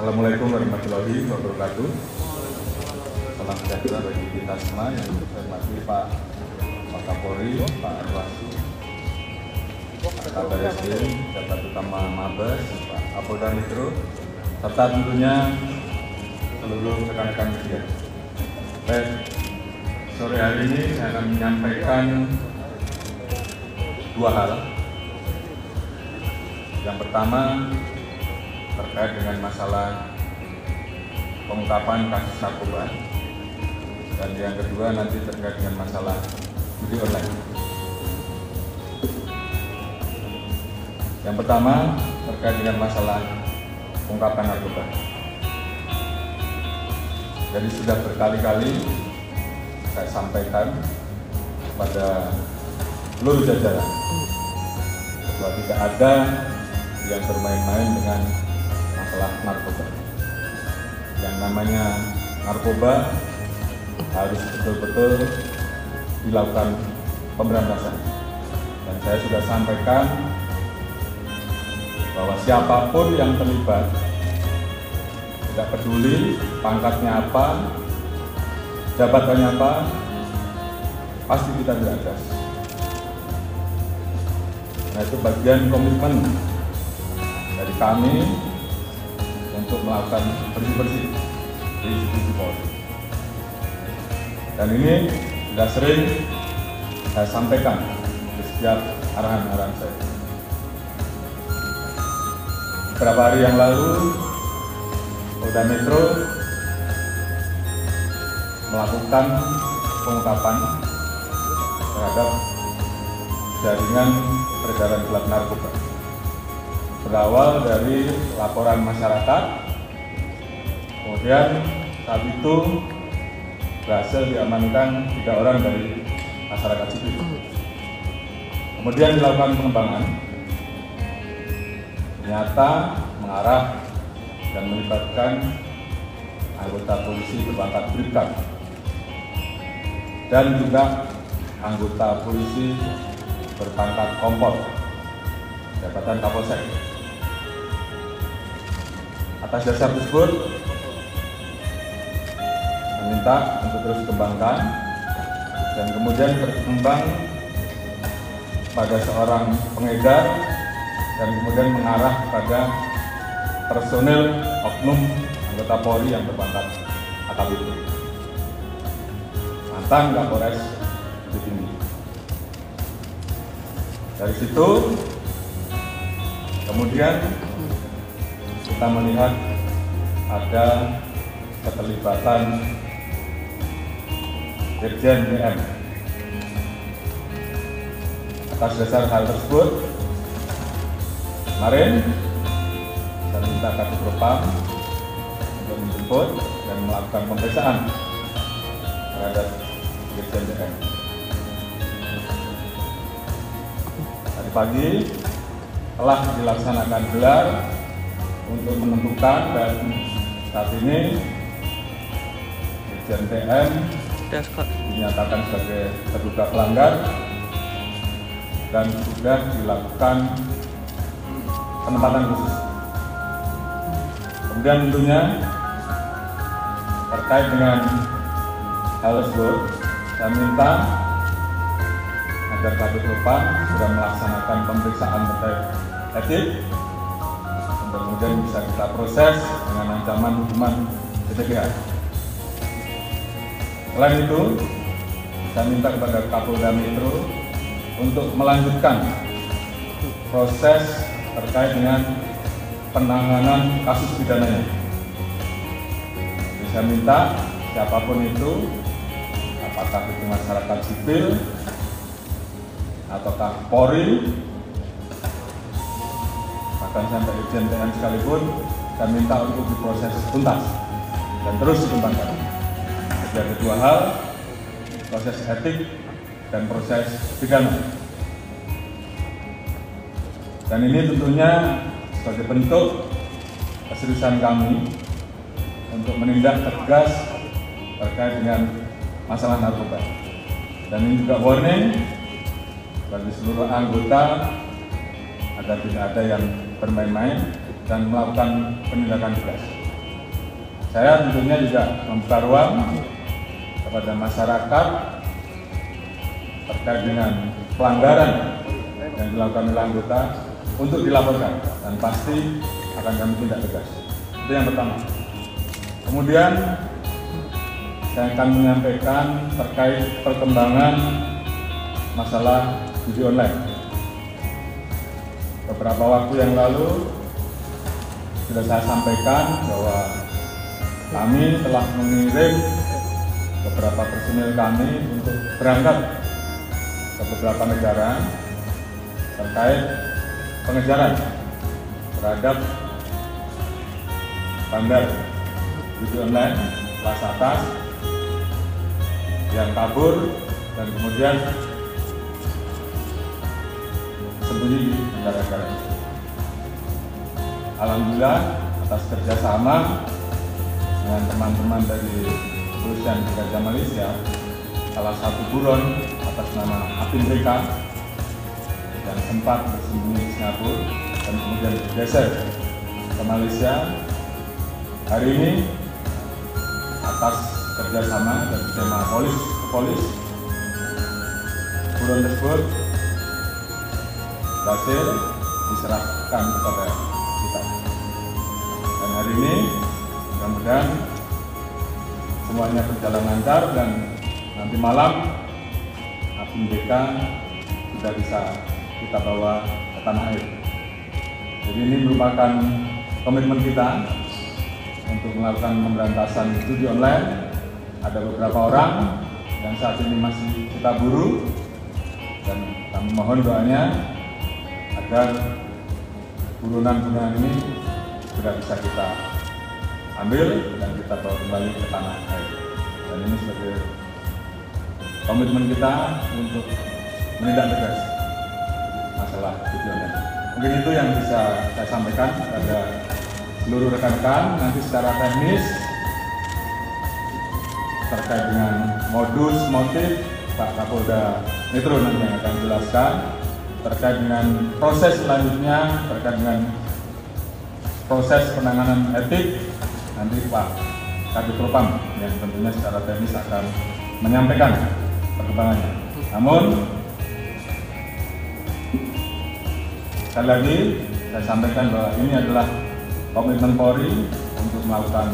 Assalamualaikum warahmatullahi wabarakatuh. Salam sejahtera bagi kita semua yang saya hormati Pak Kapolri, Pak Arwasi, Kabar Eskrim, Jabat Utama Mabes, Pak Kapolda Metro, serta tentunya seluruh rekan-rekan media. Baik, sore hari ini saya akan menyampaikan dua hal. Yang pertama terkait dengan masalah pengungkapan kasus narkoba, dan yang kedua nanti terkait dengan masalah judi online. Yang pertama terkait dengan masalah pengungkapan narkoba. Jadi sudah berkali-kali saya sampaikan kepada seluruh jajaran bahwa tidak ada yang bermain-main dengan masalah narkoba. Yang namanya narkoba harus betul-betul dilakukan pemberantasan. Dan saya sudah sampaikan bahwa siapapun yang terlibat, tidak peduli pangkatnya apa, jabatannya apa, pasti kita diadres. Nah, itu bagian komitmen dari kami untuk melakukan bersih-bersih di institusi Polri. Dan ini sudah sering saya sampaikan di setiap arahan-arahan saya. Beberapa hari yang lalu, Polda Metro melakukan pengungkapan terhadap jaringan peredaran gelap narkoba. Berawal dari laporan masyarakat, kemudian saat itu berhasil diamankan 3 orang dari masyarakat sipil. Kemudian dilakukan pengembangan, ternyata mengarah dan melibatkan anggota polisi berpangkat Bribka dan juga anggota polisi berpangkat Kompol, jabatan Kapolsek. Atas dasar tersebut, meminta untuk terus dikembangkan dan kemudian berkembang pada seorang pengedar dan kemudian mengarah pada personel oknum anggota Polri yang berpangkat AKBP, mantan Kapolres Bukit Tinggi. Dari situ kemudian kita melihat ada keterlibatan Dirjen DM. Atas dasar hal tersebut, kemarin saya minta Kadif Propam untuk menjemput dan melakukan pemeriksaan terhadap Dirjen DM. Tadi pagi telah dilaksanakan gelar untuk menentukan, dan saat ini Dirjen DM dinyatakan sebagai terduga pelanggar dan sudah dilakukan penempatan khusus. Kemudian tentunya terkait dengan hal tersebut, saya minta agar Kadif Propam sudah melaksanakan pemeriksaan terkait etik, untuk kemudian bisa kita proses dengan ancaman hukuman PTPH. Selain itu, saya minta kepada Kapolda Metro untuk melanjutkan proses terkait dengan penanganan kasus pidananya. Jadi saya minta siapapun itu, apakah itu masyarakat sipil ataukah Polri, bahkan sampai Dirjen DM sekalipun, saya minta untuk diproses tuntas dan terus dikembangkan. Jadi ada 2 hal, proses etik dan proses pidana. Dan ini tentunya sebagai bentuk keseriusan kami untuk menindak tegas terkait dengan masalah narkoba. Dan ini juga warning bagi seluruh anggota agar tidak ada yang bermain-main dan melakukan penindakan tegas. Saya tentunya juga membuka ruang kepada masyarakat terkait dengan pelanggaran yang dilakukan oleh anggota untuk dilaporkan dan pasti akan kami tindak tegas. Itu yang pertama. Kemudian saya akan menyampaikan terkait perkembangan masalah judi online. Beberapa waktu yang lalu sudah saya sampaikan bahwa kami telah mengirim beberapa personil kami untuk berangkat ke beberapa negara terkait pengejaran terhadap bandar judi online kelas atas yang kabur dan kemudian sembunyi di negara-negara itu. Alhamdulillah atas kerjasama dengan teman-teman dari kepolisian Raja Malaysia, salah satu buron atas nama Apin Reka yang sempat bersembunyi di Singapura dan kemudian bergeser ke Malaysia. Hari ini atas kerjasama dan skema polis ke polis, buron tersebut berhasil diserahkan kepada kita. Dan hari ini mudah-mudahan semuanya berjalan lancar dan nanti malam Apin Reka sudah bisa kita bawa ke tanah air. Jadi ini merupakan komitmen kita untuk melakukan pemberantasan judi online. Ada beberapa orang yang saat ini masih kita buru dan kami mohon doanya agar buronan-buronan ini sudah bisa kita ambil dan kita bawa kembali ke tanah air. Dan ini sebagai komitmen kita untuk menindak tegas masalah judi online. Mungkin itu yang bisa saya sampaikan kepada seluruh rekan-rekan. Nanti secara teknis terkait dengan modus, motif, Pak Kapolda Metro nanti yang akan menjelaskan. Terkait dengan proses selanjutnya, terkait dengan proses penanganan etik, nanti Pak Kadif Propam yang tentunya secara teknis akan menyampaikan perkembangannya. Namun, sekali lagi saya sampaikan bahwa ini adalah komitmen Polri untuk melakukan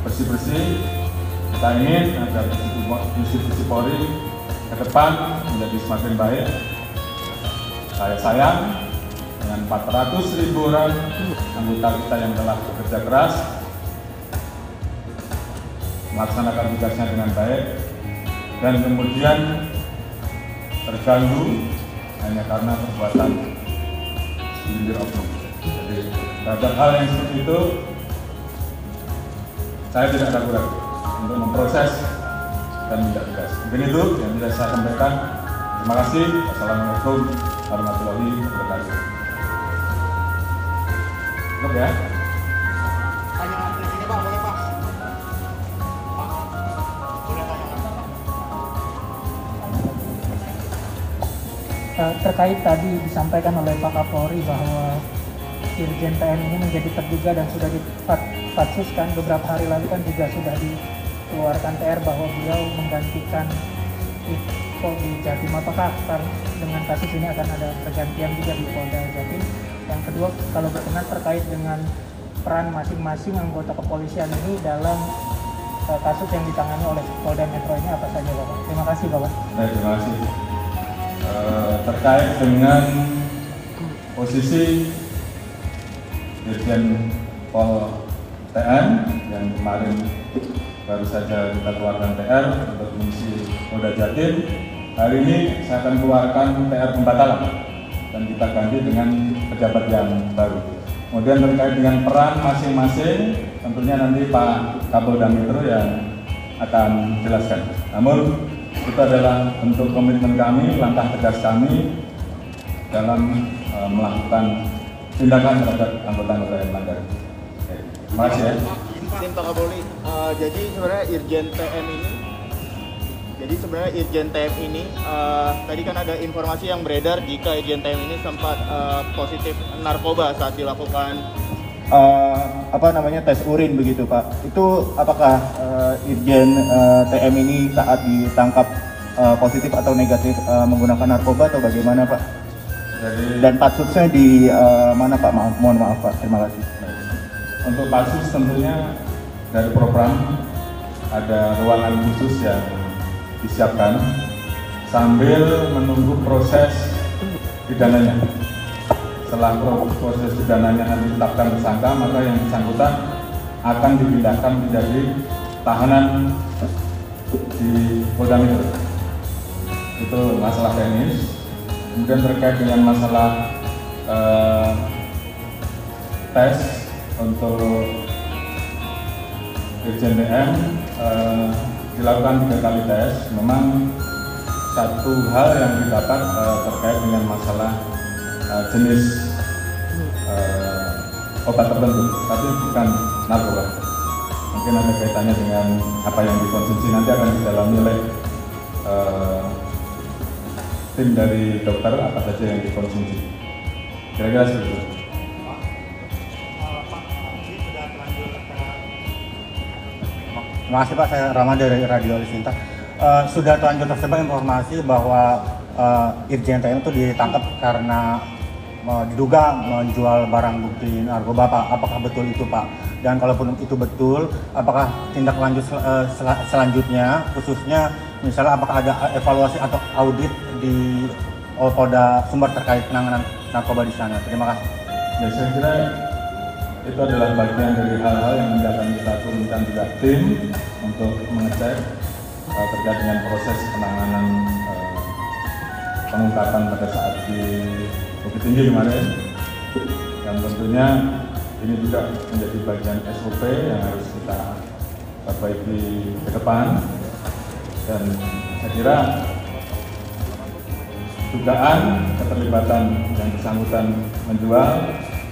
bersih-bersih. Kita ingin agar institusi Polri ke depan menjadi semakin baik. Saya sayang dengan 400.000 orang anggota kita yang telah bekerja keras melaksanakan tugasnya dengan baik dan kemudian terganggu hanya karena perbuatan segelintir oknum. Jadi terhadap hal yang seperti itu saya tidak ragu-ragu untuk memproses dan menindak tegas. Mungkin itu yang bisa saya sampaikan. Terima kasih. Wassalamualaikum warahmatullahi wabarakatuh. Cukup ya. Tanya di sini Pak, boleh Pak? Boleh tanya. Terkait tadi disampaikan oleh Pak Kapolri bahwa Irjen PM ini menjadi terduga dan sudah dipatsuskan. Beberapa hari lalu kan juga sudah dikeluarkan TR bahwa beliau menggantikan Iko di Jatim. Apakah dengan kasus ini akan ada pergantian juga di Polda Jatim? Yang kedua, kalau berkenan terkait dengan peran masing-masing anggota kepolisian ini dalam kasus yang ditangani oleh Polda Metro ini apa saja Bapak? Terima kasih Bapak. Terima kasih. Terkait dengan posisi Dirjen Pol TN yang kemarin baru saja kita keluarkan TR untuk mengisi Polda Jatim, hari ini saya akan keluarkan TR pembatalan dan kita ganti dengan pejabat yang baru. Kemudian terkait dengan peran masing-masing, tentunya nanti Pak Kapolda Metro yang akan jelaskan. Namun itu adalah bentuk komitmen kami, langkah tegas kami dalam melakukan tindakan terhadap anggota-anggota yang melanggar. Terima kasih ya. Izin Pak Kapolri, jadi sebenarnya Irjen TM ini, tadi kan ada informasi yang beredar jika Irjen TM ini sempat positif narkoba saat dilakukan tes urin begitu Pak. Itu apakah Irjen TM ini saat ditangkap positif atau negatif menggunakan narkoba atau bagaimana Pak? Dan patsusnya di mana Pak? Mohon maaf Pak, terima kasih. Untuk patsus tentunya dari Propram ada ruangan khusus yang disiapkan sambil menunggu proses pidananya. Setelah proses pidananya nanti ditetapkan tersangka, maka yang bersangkutan akan dipindahkan menjadi tahanan di Polda Metro. Itu masalah teknis. Kemudian terkait dengan masalah tes untuk Irjen TM dilakukan 3 kali tes. Memang satu hal yang didapat terkait dengan masalah jenis obat tertentu, tapi bukan narkoba. Mungkin ada kaitannya dengan apa yang dikonsumsi, nanti akan didalami oleh tim dari dokter apa saja yang dikonsumsi. Kira-kira seperti itu. Terima kasih Pak, saya Rama dari Radio Alisinta. Sudah terlanjur tersebar informasi bahwa Irjen TM itu ditangkap karena diduga menjual barang bukti narkoba Pak. Apakah betul itu Pak? Dan kalaupun itu betul, apakah tindak lanjut selanjutnya, khususnya misalnya apakah ada evaluasi atau audit di Polda Sumbar terkait penanganan narkoba di sana? Terima kasih. Ya, saya kira itu adalah bagian dari hal-hal yang akan kita turunkan juga tim untuk mengecek terkait dengan proses penanganan pengungkapan pada saat di Bukit Tinggi kemarin, dan tentunya ini juga menjadi bagian SOP yang harus kita perbaiki ke depan. Dan saya kira dugaan keterlibatan yang bersangkutan menjual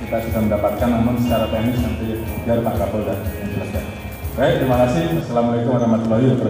kita sudah mendapatkan, namun secara teknis nanti biar Pak Kapolda yang jelaskan. Baik, terima kasih. Assalamualaikum warahmatullahi wabarakatuh.